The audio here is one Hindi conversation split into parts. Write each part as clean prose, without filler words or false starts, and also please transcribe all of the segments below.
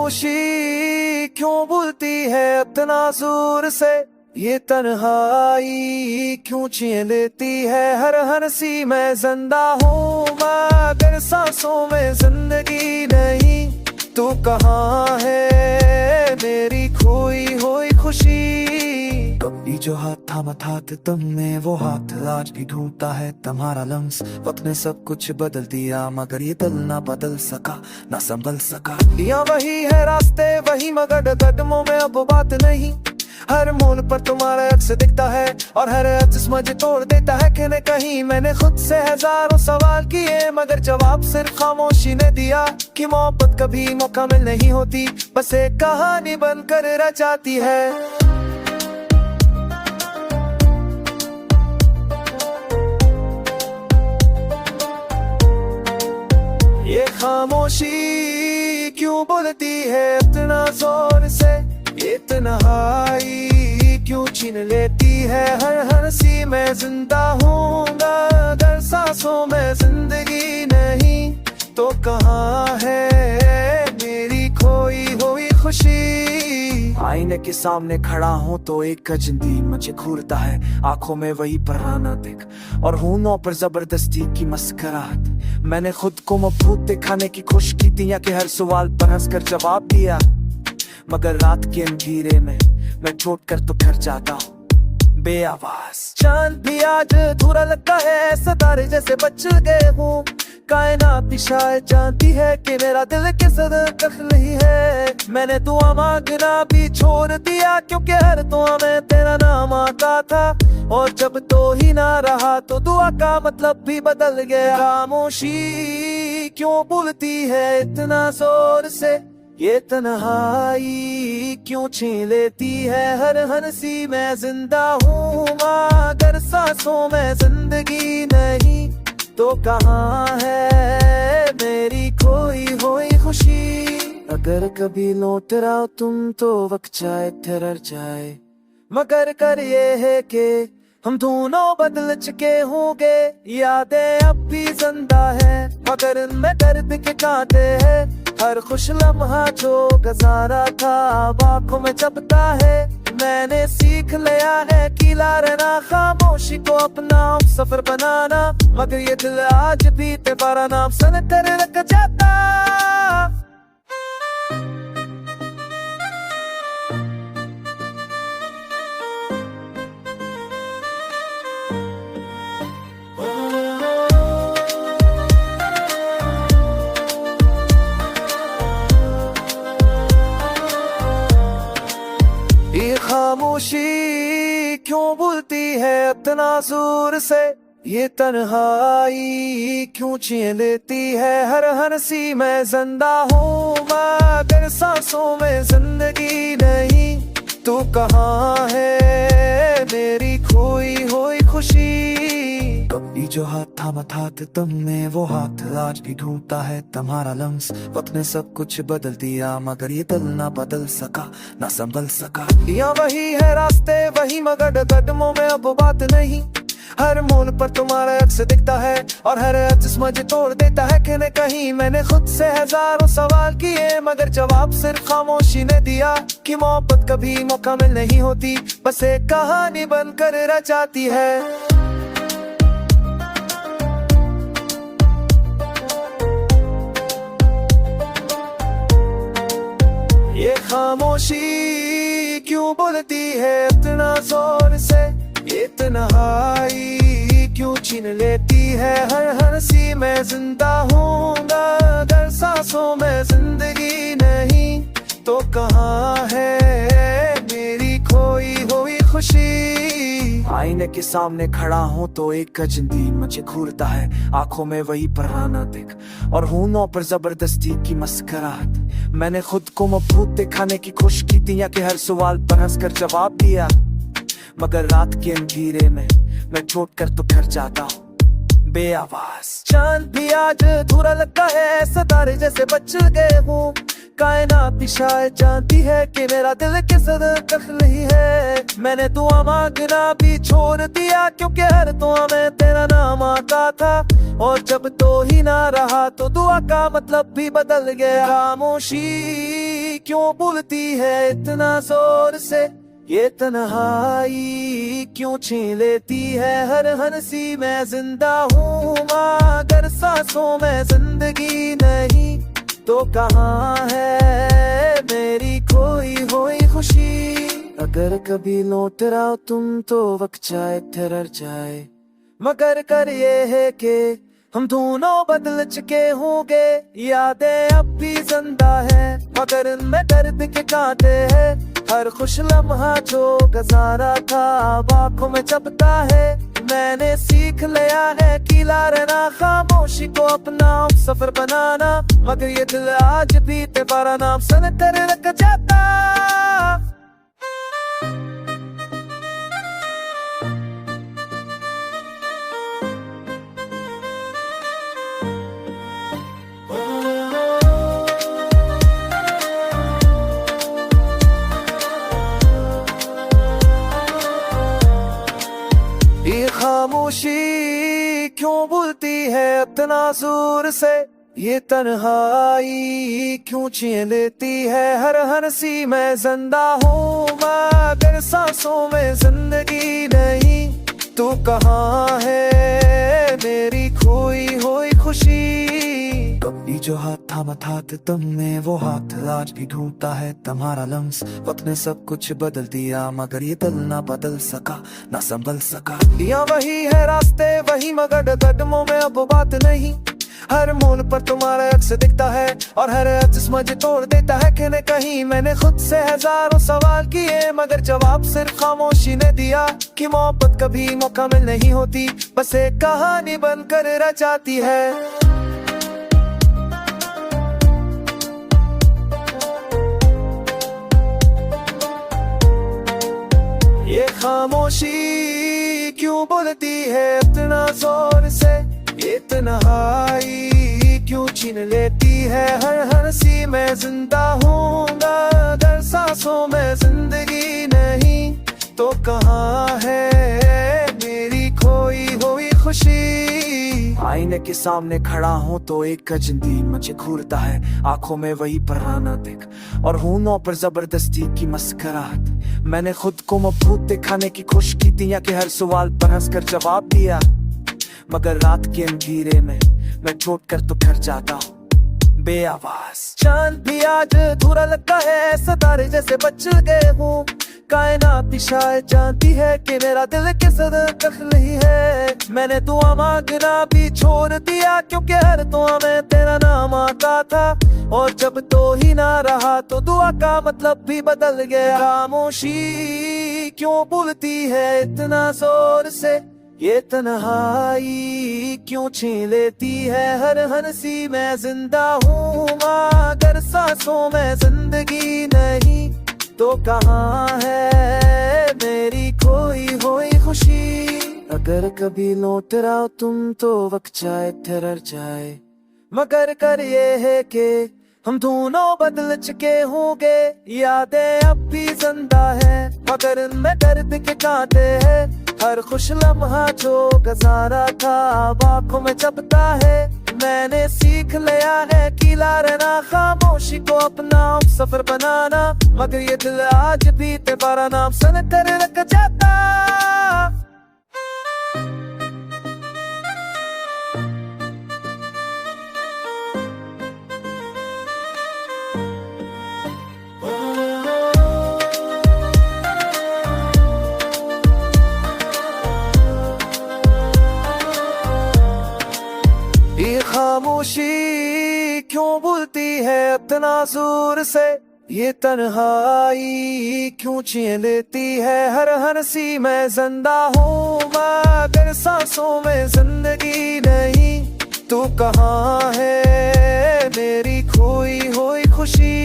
खामोशी क्यों बोलती है इतना जोर से, ये तन्हाई क्यों छीन लेती है हर हंसी में। जिंदा हूँ मगर सांसों में जिंदगी नहीं, तू कहाँ है मेरी खोई हुई खुशी। कभी जो हाथ थामा था तुमने, वो हाथ आज भी ढूंढता है तुम्हारा लम्स। वक्त ने सब कुछ बदल दिया मगर ये दिल ना बदल सका, ना संभल सका। या वही है रास्ते वही मगर कदमों में अब बात नहीं। हर मोड़ पर तुम्हारा अक्स दिखता है और हर अक्स मुझे तोड़ देता है। कहीं न कहीं मैंने खुद से हजारों सवाल किए मगर जवाब सिर्फ खामोशी ने दिया कि मोहब्बत कभी मुकम्मल नहीं होती, बस एक कहानी बनकर रह जाती है। ये खामोशी क्यों बोलती है इतना जोर से, ये तन्हाई क्यों छीन लेती है हर हंसी में। जिंदा हूँ अगर सांसों में जिंदगी नहीं, तो कहाँ है मेरी खोई हुई खुशी। आईने के सामने खड़ा हूँ तो एक अजनबी मुझे घूरता है, आंखों में वही पराना दिख और होंठों पर जबरदस्ती की मुस्कुराहट। मैंने खुद को मबहूत दिखाने की कोशिश की थी या कि हर सवाल पर हंसकर जवाब दिया, मगर रात के अंधेरे में मैं छोड़ कर तो घर जाता हूँ बेआवाज। चांद भी आज अधूरा लगता है, सितारे जैसे बच गए हूँ। कायनात भी शायद जानती है कि मेरा दिल किस हद तक नहीं है। मैंने दुआ मांगना भी छोड़ दिया क्योंकि हर दुआ में तेरा नाम आता था, और जब तो ही ना रहा तो दुआ का मतलब भी बदल गया। खामोशी क्यों बोलती है इतना जोर से, ये तन्हाई क्यों छीन लेती है हर हंसी में। जिंदा हूँ मगर सांसों में जिंदगी नहीं, तो कहाँ है मेरी खोई हुई खुशी। अगर कभी लौट रहा हो तुम तो वक्त चाहे ठहर जाए, मगर कर ये है कि हम दोनों बदल चुके होंगे। यादें अब भी जिंदा है मगर इनमें दर्द के कांटे हैं। हर खुश लम्हा जो गुजारा था अब आंखों में चपता है। मैंने सीख लिया है कि लारना खामोशी को अपना सफर बनाना, मगर ये दिल आज भी तेरा नाम सन तेरे रख जाता। ये खामोशी क्यों बोलती है इतना जोर से, ये तन्हाई क्यों छीन लेती है हर हंसी में। जिंदा हूँ मगर सांसों में जिंदगी नहीं, तू कहाँ है मेरी खोई हुई खुशी। कभी जो हाथ थामा था तुमने, वो हाथ आज भी ढूंढता है तुम्हारा लम्स। वक्त ने सब कुछ बदल दिया मगर ये दिल ना बदल सका, ना संभल सका। या वही है रास्ते वही मगर कदमों में अब बात नहीं। हर मोड़ पर तुम्हारा अक्स दिखता है और हर अक्स मुझे तोड़ देता है। कहीं न कहीं मैंने खुद से हजारों सवाल किए मगर जवाब सिर्फ खामोशी ने दिया कि मोहब्बत कभी मुकम्मल नहीं होती, बस एक कहानी बनकर रह जाती है। ये खामोशी क्यों बोलती है इतना जोर से, ये तन्हाई क्यों छीन लेती है हर हंसी में। जिंदा हूँ अगर सांसों में जिंदगी नहीं, तो कहाँ है मेरी खोई हुई खुशी। आईने के सामने खड़ा हूँ तो एक अजनबी मुझे घूरता है, आंखों में वही पराना दिख और होंठों पर जबरदस्ती की मुस्कुराहट। मैंने खुद को मबहूत दिखाने की कोशिश की थी या कि हर सवाल पर हंसकर जवाब दिया, मगर रात के अंधेरे में मैं छोड़ कर तो घर जाता हूँ बेआवाज। चांद भी आज अधूरा लगता है, सितारे जैसे बच गए हूँ। कायनात भी शायद जानती है कि मेरा दिल किस हद तक नहीं है। मैंने दुआ मांगना भी छोड़ दिया क्योंकि हर दुआ में तेरा नाम आता था, और जब तो ही ना रहा तो दुआ का मतलब भी बदल गया। खामोशी क्यों बोलती है इतना जोर से, ये तन्हाई क्यों छीन लेती है हर हंसी। मैं जिंदा हूँ मगर सांसों में जिंदगी नहीं, तो कहाँ है मेरी खोई हुई खुशी। अगर कभी लौट रहा हो तुम तो वक्त चाहे ठहर जाए, मगर कर ये है कि हम दोनों बदल चुके होंगे। यादें अब भी जिंदा है मगर इनमें दर्द के कांटे हैं। हर खुश लम्हा जो गुजारा था अब आंखों में चपता है। मैंने सीख लिया है कि रहना, खामोशी को अपना सफर बनाना, मगर ये दिल आज भी तेरा नाम सुन कर रख जाता। ये खामोशी क्यों बोलती है इतना जोर से, ये तन्हाई क्यों छीन लेती है हर हंसी। मैं जिंदा हूँ मगर सांसों में जिंदगी नहीं, तू कहाँ है मेरी खोई हुई खुशी। कभी जो हाथ थामा था तुमने वो हाथ आज भी ढूंढता है तुम्हारा लम्स। वक्त ने सब कुछ बदल दिया मगर ये दिल ना बदल सका, ना संभल सका। या वही है रास्ते वही मगर कदमों में अब बात नहीं। हर मोड़ पर तुम्हारा अक्स दिखता है और हर अक्स मुझे तोड़ देता है। कि न कहीं मैंने खुद से हजारों सवाल किए मगर जवाब सिर्फ खामोशी ने दिया। कि मोहब्बत कभी मुकम्मल नहीं होती, बस एक कहानी बनकर रह जाती है। ये खामोशी क्यों बोलती है इतना जोर से, ये तन्हाई क्यों छीन लेती है हर हंसी। मैं जिंदा हूँ मगर सांसों में जिंदगी नहीं, तो कहाँ है मेरी खोई हुई खुशी। आईने के सामने खड़ा हूँ तो एक अजनबी मुझे घूरता है, आंखों में वही पराना दिख और होंठों पर जबरदस्ती की मुस्कुराहट। मैंने खुद को मबहूत दिखाने की कोशिश की थी या कि हर सवाल पर हंसकर जवाब दिया, मगर रात के अंधेरे में मैं छोड़ कर तो घर जाता हूँ बेआवाज। चांद भी आज अधूरा लगता है, सितारे जैसे बच गए हूँ। कायनात शायद जानती है कि मेरा दिल किस तक नहीं है। मैंने दुआ मांगना भी छोड़ दिया क्योंकि हर दुआ में तेरा नाम आता था, और जब तो ही ना रहा तो दुआ का मतलब भी बदल गया। खामोशी क्यों बोलती है इतना जोर से, ये तन्हाई क्यों छीन लेती है हर हंसी। मैं जिंदा हूँ मगर सांसों में जिंदगी नहीं, तो कहाँ है मेरी खोई हुई खुशी। अगर कभी लौट रहा हो तुम तो वक्त चाहे ठहर जाए, मगर कर ये है कि हम दोनों बदल चुके होंगे। यादें अब भी जिंदा है मगर इनमें दर्द के कांटे हैं। हर खुश लम्हा जो गुजारा था अब आंखों में चपता है। मैंने सीख लिया है कि रहना, खामोशी को अपना सफर बनाना, मगर ये दिल आज भी तेरा नाम सुन कर रख जाता। ये खामोशी क्यों बोलती है इतना जोर से, ये तन्हाई क्यों छीन लेती है हर हंसी। मैं जिंदा हूँ मगर सांसों में जिंदगी नहीं, तू कहाँ है मेरी खोई हुई खुशी।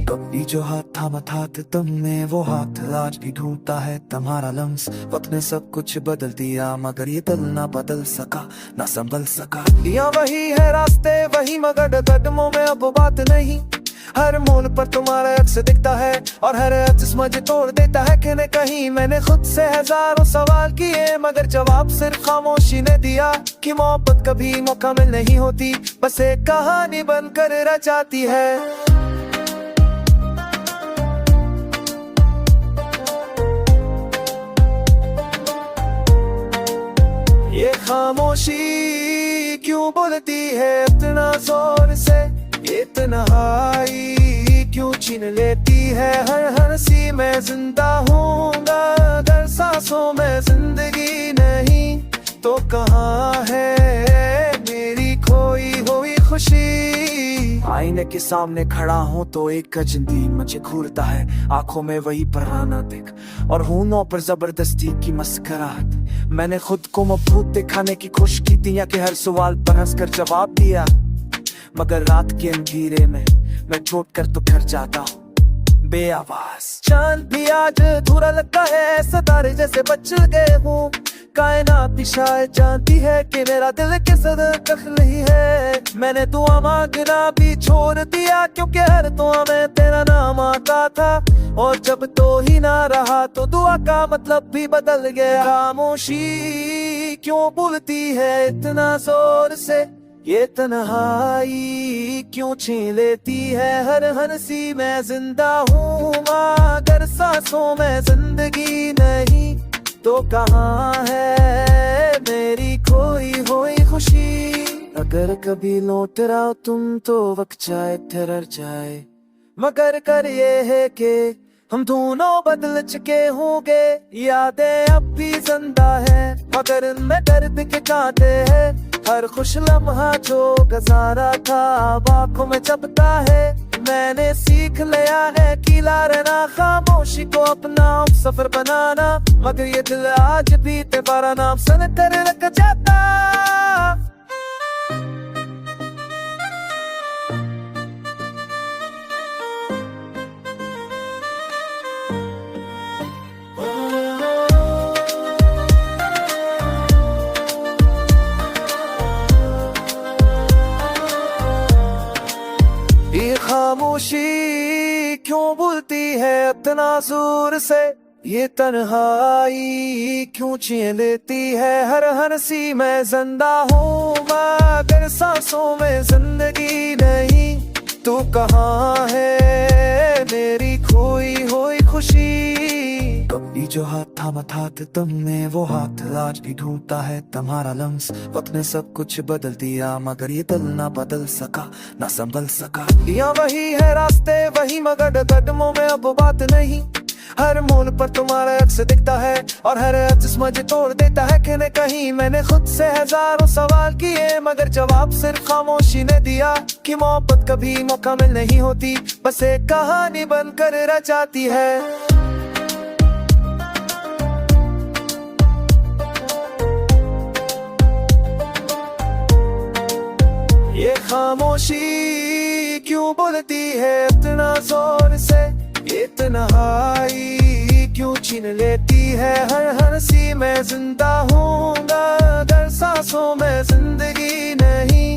कभी जो हाथ थामा था तुमने वो हाथ आज भी ढूंढता है तुम्हारा लम्स। वक्त ने सब कुछ बदल दिया मगर ये दिल ना बदल सका, ना संभल सका। या वही है रास्ते वही मगर कदमों में अब बात नहीं। हर मोड़ पर तुम्हारा अक्स दिखता है और हर अक्स मुझे तोड़ देता है। कि न कहीं मैंने खुद से हजारों सवाल किए मगर जवाब सिर्फ खामोशी ने दिया। कि मोहब्बत कभी मुकम्मल नहीं होती, बस एक कहानी बनकर रह जाती है। ये खामोशी क्यों बोलती है इतना जोर से, ये तन्हाई क्यों छीन लेती है हर हंसी में जिंदा हूँगा अगर सांसों में जिंदगी नहीं तो कहाँ है मेरी खोई हुई खुशी। आईने के सामने खड़ा हूँ तो एक अजनबी मुझे घूरता है, आंखों में वही पराना दिख और होंठों पर जबरदस्ती की मुस्कुराहट। मैंने खुद को मबहूत दिखाने की कोशिश की थी या कि हर सवाल पर हंसकर जवाब दिया, मगर रात के अंधेरे में मैं छोड़ कर तो घर जाता हूँ बेआवाज। चांद भी आज अधूरा लगता है, सितारे जैसे बच गए हूँ। कायनात भी शायद जानती है कि मेरा दिल किस हद तक नहीं है। मैंने दुआ मांगना भी छोड़ दिया क्योंकि हर दुआ में तेरा नाम आता था, और जब तो ही ना रहा तो दुआ का मतलब भी बदल गया। खामोशी क्यों बोलती है इतना जोर से, ये तन्हाई क्यों छीन लेती है हर हंसी में जिंदा हूँ मगर सांसों में जिंदगी नहीं तो कहाँ है मेरी खोई हुई खुशी। अगर कभी लौट रहा तुम तो वक्त चाहे ठहर जाए, मगर कर ये है कि हम दोनों बदल चुके होंगे। यादें अब भी जिंदा है मगर इनमें दर्द के कांटे हैं। हर खुश लम्हा जो गुजारा था आंखों में चपता है। मैंने सीख लिया है कि रहना, खामोशी को अपना सफर बनाना, मगर ये दिल आज भी तेरा नाम सन कर रख जाता। ये खामोशी क्यों बोलती है इतना जोर से, ये तन्हाई क्यों छीन लेती है हर हंसी में जिंदा हूँ मगर सांसों में जिंदगी नहीं तो कहाँ है मेरी खोई हुई खुशी। कभी जो हाथ थामा था तुमने वो हाथ आज भी ढूंढता है तुम्हारा लम्स। वक्त ने सब कुछ बदल दिया मगर ये दिल ना बदल सका ना संभल सका। या वही है रास्ते वही मगर कदमों में अब बात नहीं। हर मोड़ पर तुम्हारा अक्स दिखता है और हर अक्स मुझे तोड़ देता है कहीं न कहीं। मैंने खुद से हजारों सवाल किए मगर जवाब सिर्फ खामोशी ने दिया कि मोहब्बत कभी मुकम्मल नहीं होती, बस एक कहानी बनकर रह जाती है। ये खामोशी क्यों बोलती है इतना जोर से, ये तन्हाई क्यों छीन लेती है हर हंसी में जिंदा हूँगा अगर सांसों में जिंदगी नहीं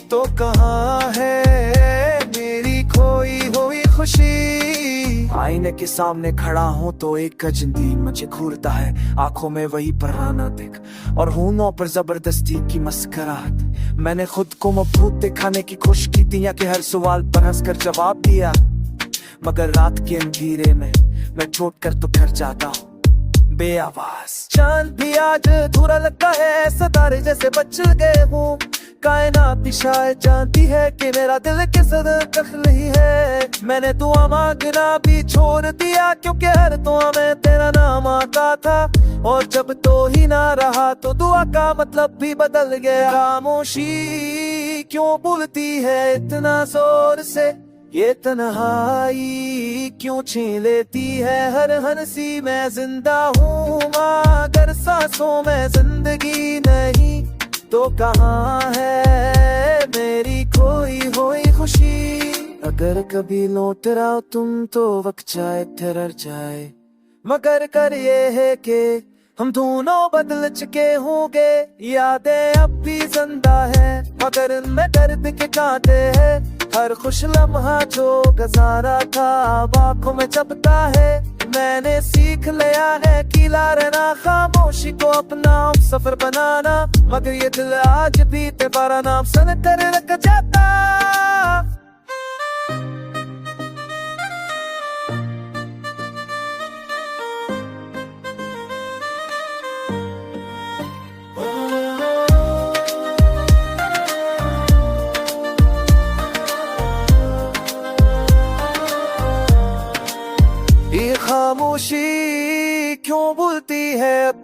तो कहाँ है मेरी खोई हुई खुशी। आईने के सामने खड़ा हूँ तो एक अजनबी मुझे घूरता है, आंखों में वही पराना दिख और होंठों पर जबरदस्ती की मुस्कुराहट। मैंने खुद को मबहूत दिखाने की कोशिश की थी या कि हर सवाल पर हंसकर जवाब दिया, मगर रात के अंधेरे में मैं छोड़ कर तो घर जाता हूँ बेआवाज। चांद भी आज अधूरा लगता है, सितारे जैसे बच गए हूँ। कायनात भी शायद जानती है कि मेरा दिल किस हद तक नहीं है। मैंने दुआ मांगना भी छोड़ दिया क्योंकि हर दुआ में तेरा नाम आता था, और जब तो ही ना रहा तो दुआ का मतलब भी बदल गया। खामोशी क्यों बोलती है इतना जोर से, ये तन्हाई क्यों छीन लेती है हर हंसी में जिंदा हूँ मगर सांसों में जिंदगी नहीं तो कहाँ है मेरी खोई हुई खुशी। अगर कभी लौट रहा तुम तो वक्त चाहे ठहर जाए, मगर कर ये है कि हम दोनों बदल चुके होंगे। यादें अब भी जिंदा है मगर इनमें दर्द के कांटे हैं। हर खुश लम्हा जो गुजारा था आंखों में चपता है। मैंने सीख लिया है कि रहना, खामोशी को अपना सफर बनाना, मगर ये दिल आज भी तेरा नाम सन कर रख जाता।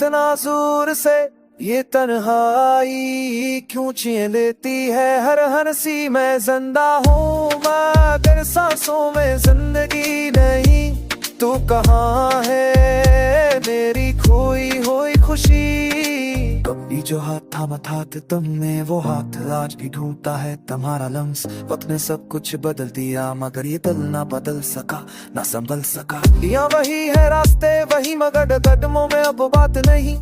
इतना जोर से, ये तन्हाई क्यों छीन लेती है हर हंसी में जिंदा हूँ मगर सांसों में जिंदगी नहीं। तू कहाँ है मेरी खोई हुई खुशी। कभी जो हाथ थामा था तुमने वो हाथ आज भी ढूंढता है तुम्हारा लम्स। वक्त ने सब कुछ बदल दिया मगर ये दिल ना बदल सका ना संभल सका। या वही है रास्ते वही मगर कदमों में अब बात नहीं।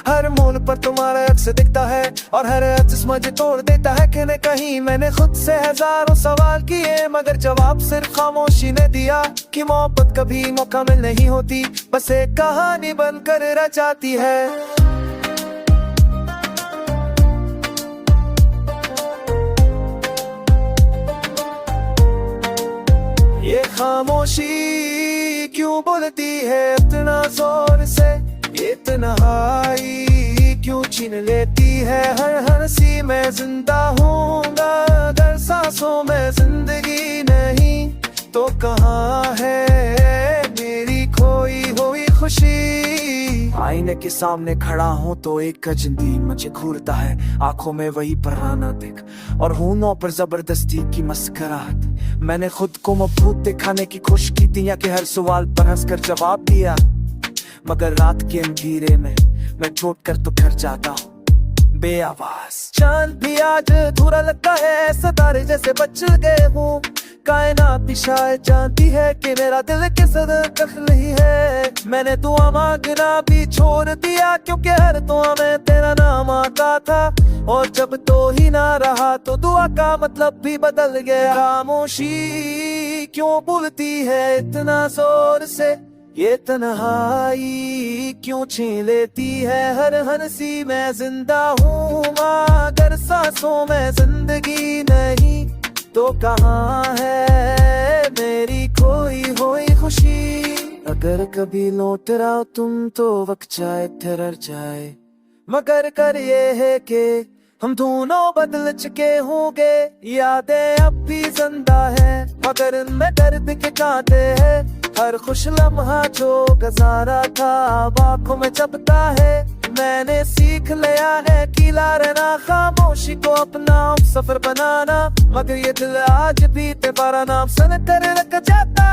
हर मोड़ पर तुम्हारा अक्स दिखता है और हर अक्स मुझे तोड़ देता है। कि न कहीं मैंने खुद से हजारों सवाल किए मगर जवाब सिर्फ खामोशी ने दिया। कि मोहब्बत कभी मुकम्मल नहीं होती बस एक कहानी बनकर रह जाती है। ये खामोशी क्यों बोलती है इतना जोर से, ये तन्हाई क्यों छीन लेती है हर हंसी में जिंदा हूँगा अगर सांसों में जिंदगी नहीं। तो कहाँ है मेरी खोई हुई खुशी। आईने के सामने खड़ा हूँ तो एक अजनबी मुझे घूरता है। आंखों में वही पराना दिख और होठों पर जबरदस्ती की मुस्कुराहट। मैंने खुद को मबहूत दिखाने की कोशिश की थी या कि हर सवाल पर हंसकर जवाब दिया मगर रात के अंधेरे में मैं छोड़ कर तो घर जाता हूँ बेआवाज। चांद भी आज अधूरा लगता है सितारे जैसे बच गए हूँ। कायनात भी शायद जानती है कि मेरा दिल किस कख नहीं है। मैंने दुआ मांगना भी छोड़ दिया क्योंकि हर दुआ में तेरा नाम आता था और जब तो ही ना रहा तो दुआ का मतलब भी बदल गया। खामोशी क्यों बोलती है इतना जोर से, ये तन्हाई क्यों छीन लेती है हर हंसी में जिंदा हूँ मगर सांसों में जिंदगी नहीं। तो कहाँ है मेरी खोई हुई खुशी। अगर कभी लौट रहा तुम तो वक्त चाहे ठहर जाए मगर कर ये है कि हम दोनों बदल चुके होंगे। यादें अब भी जिंदा है मगर इनमें दर्द के कांटे हैं। हर खुश लम्हा जो गुजारा था आंखों में चपता है। मैंने सीख लिया है कि रहना खामोशी को अपना सफर बनाना मगर ये दिल आज भी तेरा नाम सुन कर रख जाता।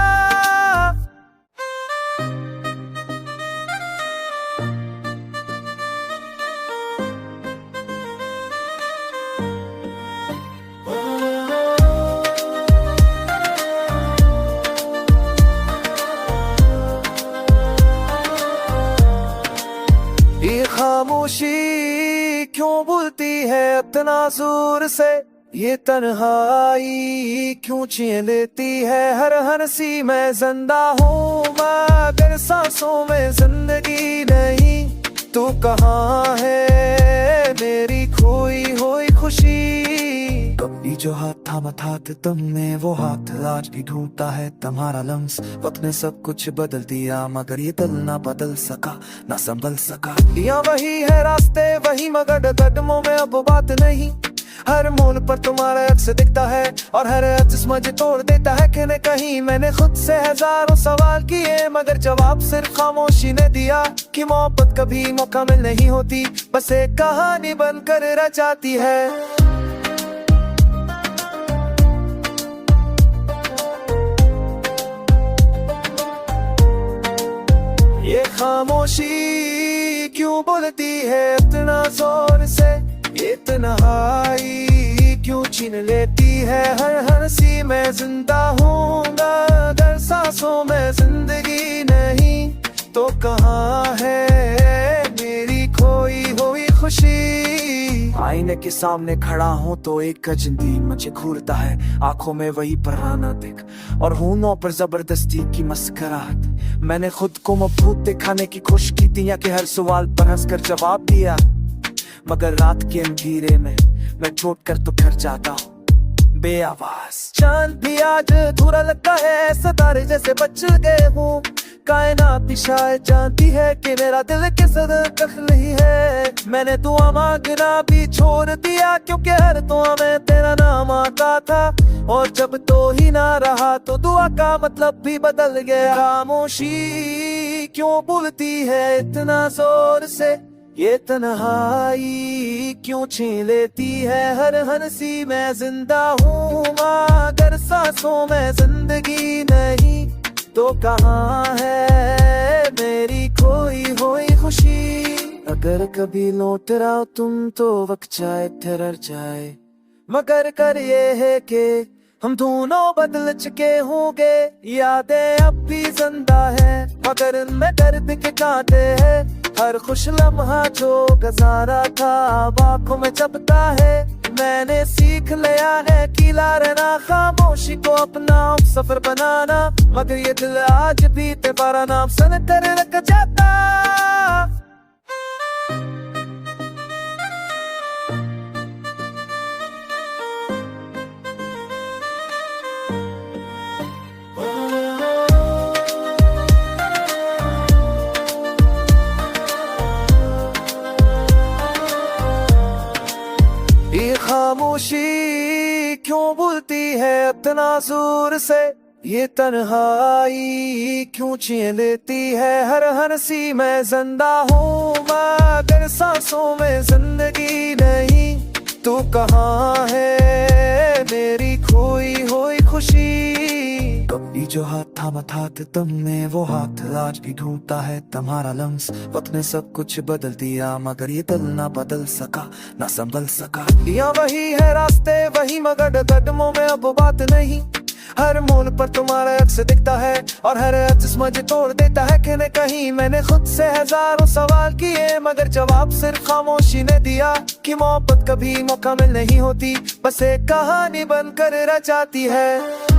ये खामोशी क्यों बोलती है इतना जोर से, ये तन्हाई क्यों छीन लेती है हर हंसी में जिंदा हूँ मगर सांसों में जिंदगी नहीं। तू कहाँ है मेरी खोई हुई खुशी। कभी जो हाथ थामा था तुमने वो हाथ आज भी ढूंढता है तुम्हारा लम्स। वक्त ने सब कुछ बदल दिया मगर ये दिल ना बदल सका ना संभल सका। या वही है रास्ते वही मगर कदमों में अब बात नहीं। हर मोड़ पर तुम्हारा अक्स दिखता है और हर अक्स मुझे तोड़ देता है। कि न कहीं मैंने खुद से हजारों सवाल किए मगर जवाब सिर्फ खामोशी ने दिया। कि मोहब्बत कभी मुकम्मल नहीं होती बस एक कहानी बनकर रह जाती है। ये खामोशी क्यों बोलती है इतना जोर से, ये तन्हाई क्यों छीन लेती है हर हंसी में जिंदा हूँगा अगर सांसों में जिंदगी नहीं। तो कहाँ है मेरी खोई हुई खुशी। आईने के सामने खड़ा हूँ तो एक अजनबी मुझे घूरता है। आंखों में वही पराना दिख और होठों पर जबरदस्ती की मुस्कुराहट। मैंने खुद को मबहूत दिखाने की कोशिश की थी या कि हर सवाल पर हंसकर जवाब दिया मगर रात के अंधेरे में मैं छोड़ कर तो घर जाता हूँ बेआवाज। चांद भी आज अधूरा लगता है सितारे जैसे बच गए हूँ। कायनात भी शायद जानती है कि मेरा दिल किस कख नहीं है। मैंने दुआ मांगना भी छोड़ दिया क्योंकि हर दुआ में तेरा नाम आता था और जब तो ही ना रहा तो दुआ का मतलब भी बदल गया। खामोशी क्यों बोलती है इतना जोर से, ये तन्हाई क्यों छीन लेती है हर हंसी। मैं जिंदा हूँ मगर सांसों में जिंदगी नहीं, तो कहाँ है मेरी खोई हुई खुशी। अगर कभी लौट रहा हो तुम तो वक्त चाहे ठहर जाए, मगर कर ये है कि हम दोनों बदल चुके होंगे। यादें अब भी जिंदा है मगर इनमें दर्द के कांटे हैं। हर खुश लम्हा जो गुजारा था अब आंखों में चपता है। मैंने सीख लिया है कि रहना, खामोशी को अपना सफर बनाना, मगर ये दिल आज भी तेरा नाम सन कर रख जाता। ये खामोशी क्यों बोलती है इतना जोर से, ये तन्हाई क्यों छीन लेती है हर हंसी। मैं जिंदा हूँ मगर सांसों में जिंदगी नहीं, तू कहाँ है मेरी खोई हुई खुशी। कभी जो हाथ थामा था तुमने वो हाथ आज भी ढूंढता है तुम्हारा लम्स। वक्त ने सब कुछ बदल दिया मगर ये दिल ना बदल सका, ना संभल सका। या वही है रास्ते वही मगर कदमों में अब बात नहीं। हर मोड़ पर तुम्हारा अक्स दिखता है और हर अक्स मुझे तोड़ देता है। कहीं कहीं मैंने खुद से हजारों सवाल किए मगर जवाब सिर्फ खामोशी ने दिया कि मोहब्बत कभी मुकम्मल नहीं होती, बस एक कहानी बनकर रह जाती है।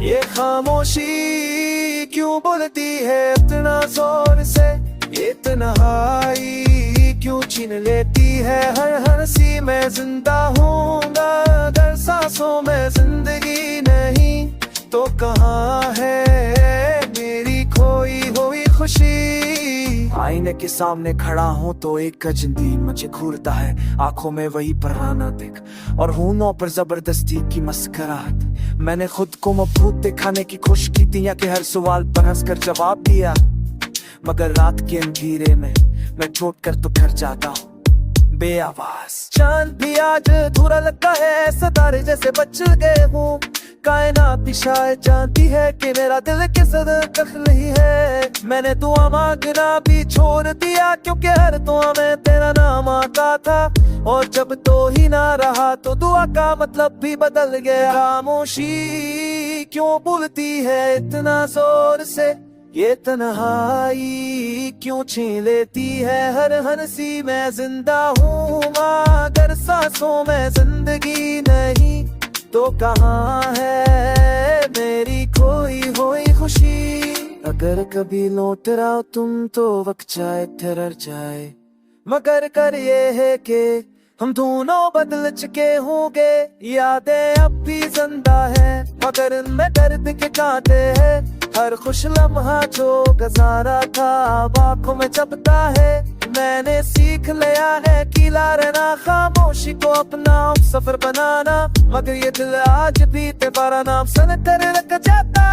ये खामोशी क्यों बोलती है इतना जोर से, ये तन्हाई क्यों छीन लेती है हर हंसी। मैं जिंदा हूँ मगर सांसों में जिंदगी नहीं, तो कहाँ है मेरी खोई हुई खुशी। आईने के सामने खड़ा हूँ तो एक अजनबी मुझे घूरता है, आंखों में वही पराना दिख और होंठों पर जबरदस्ती की मुस्कुराहट। मैंने खुद को मबहूत दिखाने की कोशिश की थी या कि हर सवाल पर हंसकर जवाब दिया, मगर रात के अंधेरे में मैं चोट कर तो घर जाता हूँ बेआवाज। चांद भी आज अधूरा लगता है, सितारे जैसे बच गए हूँ। कायनात भी शायद जानती है कि मेरा दिल किस दखल ही है। मैंने दुआ मांगना भी छोड़ दिया क्योंकि हर दुआ में तेरा नाम आता था, और जब तो ही ना रहा तो दुआ का मतलब भी बदल गया। खामोशी क्यों बोलती है इतना जोर से, ये तन्हाई क्यों छीन लेती है हर हंसी। मैं जिंदा हूँ मगर सांसों में जिंदगी नहीं, तो कहाँ है मेरी खोई हुई खुशी। अगर कभी लौट रहा हो तुम तो वक्त चाहे ठहर जाए, मगर कर ये है कि हम दोनों बदल चुके होंगे। यादें अब भी जिंदा है मगर इनमें दर्द के कांटे हैं। हर खुश लम्हा जो गुजारा था अब आंखों में चपता है। मैंने सीख लिया है कि रहना, खामोशी को अपना सफर बनाना, मगर ये दिल आज भी तेरा नाम सन कर रख जाता।